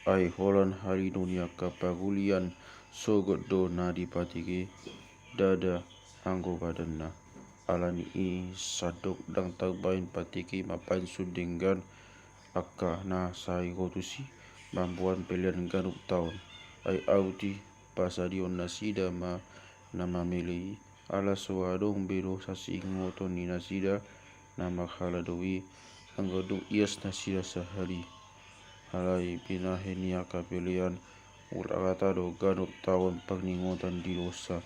Ai holan hari dunia kapagulian sogot do nadipatiki dada anggo badanna alani I sadok dang tagbain patiki mapain sudenggan akka na sai gotusi mambuan pelian ganuk tahun ai auti pasadion nasida ma nama meli ala suadong bero sasingoto ni nasida nama haladowi anggodong ias nasida sahari halai pinahenia kapelian ulakata do ganuk tahun pagningotan di dosa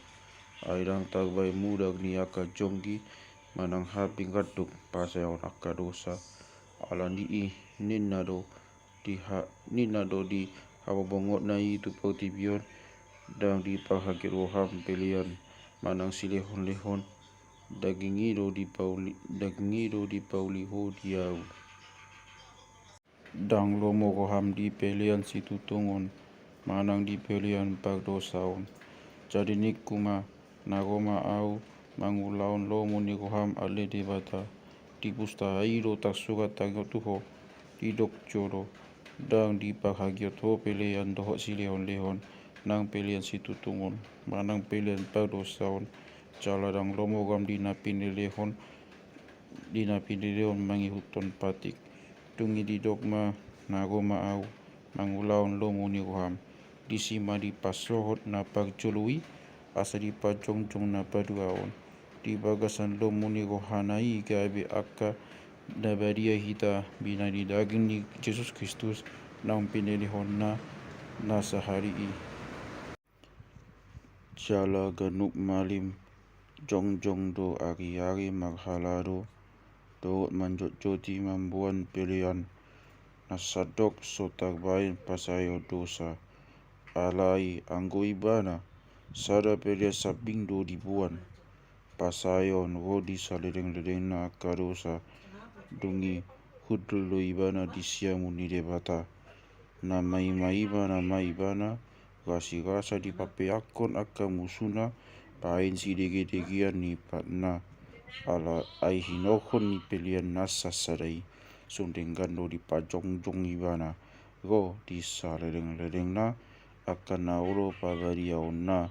airang tagbay mudag ni aka jonggi manang haping kaduk pasayaw aka dosa alandi I ninado di hababongot na itu pautibion dang di paghagiroham pelian manang silehon-lehon dagingido di pauliho diau dang lomo roham di pelian situtungon manang di pelian pagdosaon jadi nikuma nagoma au mangulaon lomo ni roham ale debata di pusta airo taksugat tagotuho di dokjoro dang di paghagiot ho pelian doho silehon-lehon nang pelian situtungon manang pelian pagdosaon caladang lomo gam di napinilehon mangihuton patik tungi di dogma nagoma au mangulaon lomo ni roham di sima di pasrohot na pagjului asa di pajongjong na paduaon di bagasan lomo ni rohanai gabe akka dabadia hita bina di daging ni Yesus Kristus nang pinilihon na sahari I jala ganuk malim jongjong do ari-ari maghalado doot manjot joti mambuan pilihan nasadok so tagbayin pasayo dosa alai anggo ibana sada pelia sabing do dibuan pasayon wodi saledeng-ledeng na akadosa dungi hudlo ibana disiamu ni debata na maibana rasa di papeakon akka musuna pain si dege-degian ni patna ala ai hinokon ni pelian nasa sadai sundenggan do di pajongjong ibana go di saledeng-ledeng na akan nauro pagadiaon na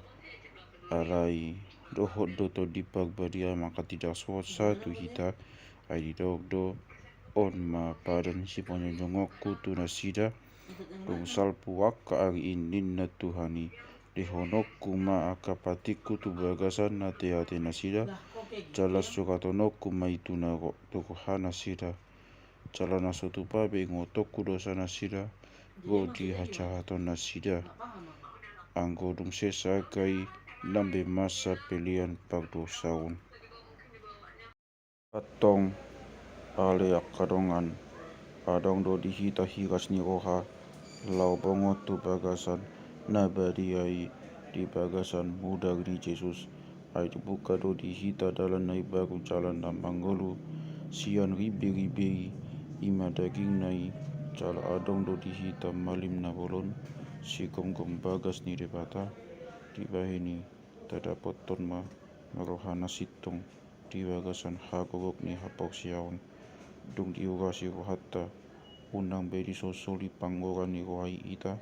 alai dohot doto di pagbadia maka tidak satu hita ai do on ma padan si ponjongok kutu nasida dong salpu waka ari inin na tuhani dihonok kuma akapatikku tu bagasan na teate nasida jalas sokatonok kuma itu na tokohana sida jalana sotupa bengotok dosa nasida go di hacahaton nasida anggo dong sesa kai lambe masa pelian pagdosaun patong ale akadongan adong do di hita hiras ni roha lau bongot tu bagasan nabadiai di bagasan mudag ni Yesus ai dibuka do di hita dalan nai baru jalan na manggolu sian ribe-ribe ima daging nai jala adong do di hita malim na bolon si gom bagas ni debata di bahini tadapot ton ma marohana sitong di bagasan hagogok ni hapok siaon dung diurasi rohata unang bedi sosoli panggoran ni rohai ita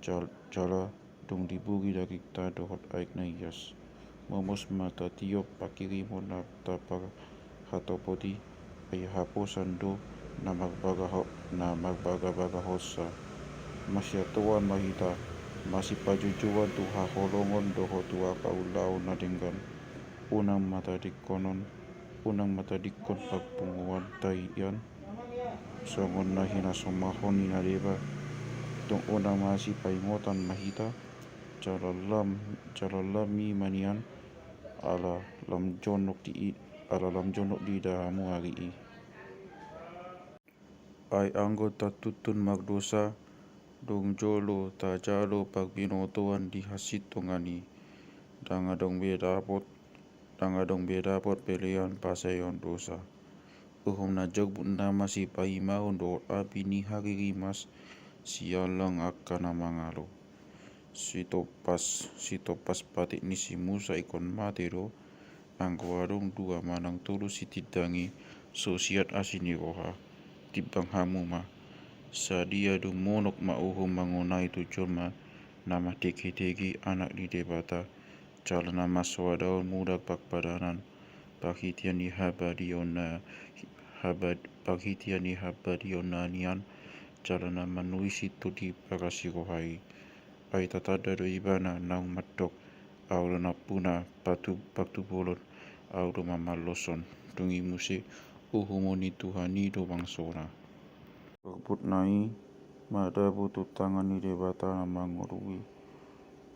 jala dung diburi dari ta dohot aik na ias momos mata tiop pakiri mo na tapar hatopodi ay haposan do na magbaga hosa masyatuan mahita masipajujuan tu haholongon doho tua kaulao na denggan unang mata dikon pagpunguan tayan songon na hinasomahon ni nadeba tong unang masi paingotan mahita jalalami manian ala lam jonok di dahamu hari I ai anggo tatutun magdosa dong jolo tajalo pagbinotoan di hasitongani dangadong bedapot pelian pasayon dosa uhum na jogbut na masih paimahon do api ni haririmas sialang akan mangalo si topas patik ni si Musa ikon mate do anggo adong dua manang tulu si tidangi sosiat asini roha tibang hamuma Sadia du monok mauhum mangunai tujuan ma nama teki anak di debata calana maswadaun mudak pakpadanan paghitian di habadiona habadionanian calana manuisi tudi pakasikohai ai tatada do ibana naung matok aulana puna patu bolon audo mamaloson tungi musi uhumoni tuhani do bangsona Put nai mada butuh tangan ni debata mangorui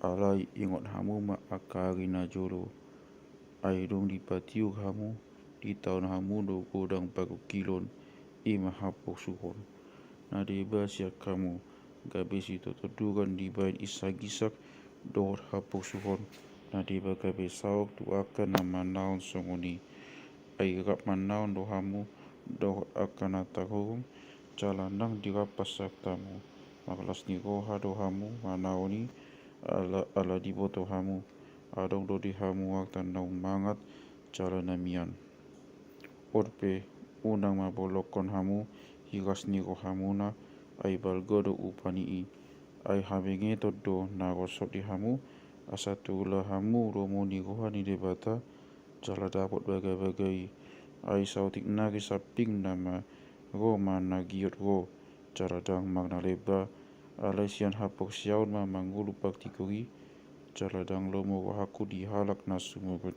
alai ingot hamu ma akari na jolo aidong di patiu hamu di tahun hamu do godang paku kilon ima hapok suhon na deba siak kamu gabe si totodugan di bain isagisak dohot hapok suhon na deba gabe saok tu akan na manaon songoni ai gap manaon do hamu dohot akan atahong calandang dirapasak tamu maklas ni roha do hamu manaoni ala di boto hamu adong do di hamu aktan naung mangat calanamian orpe unang mabolokon hamu higas ni rohamuna ai balgodo upanii ai habenge todo nagosot di hamu asatula hamu romoni roha ni debata cala dapat bagai-bagai ai sautik nagi saping nama Roma nagiot ro caladang magna leba alai sian hapok siaun ma mangulu paktikuri caladang lomo haku di halak na sumugut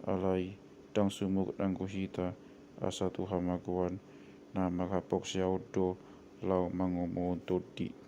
alai dang sumugut anggohita asatu hamaguan na maghapok siaun do lau mangomo toti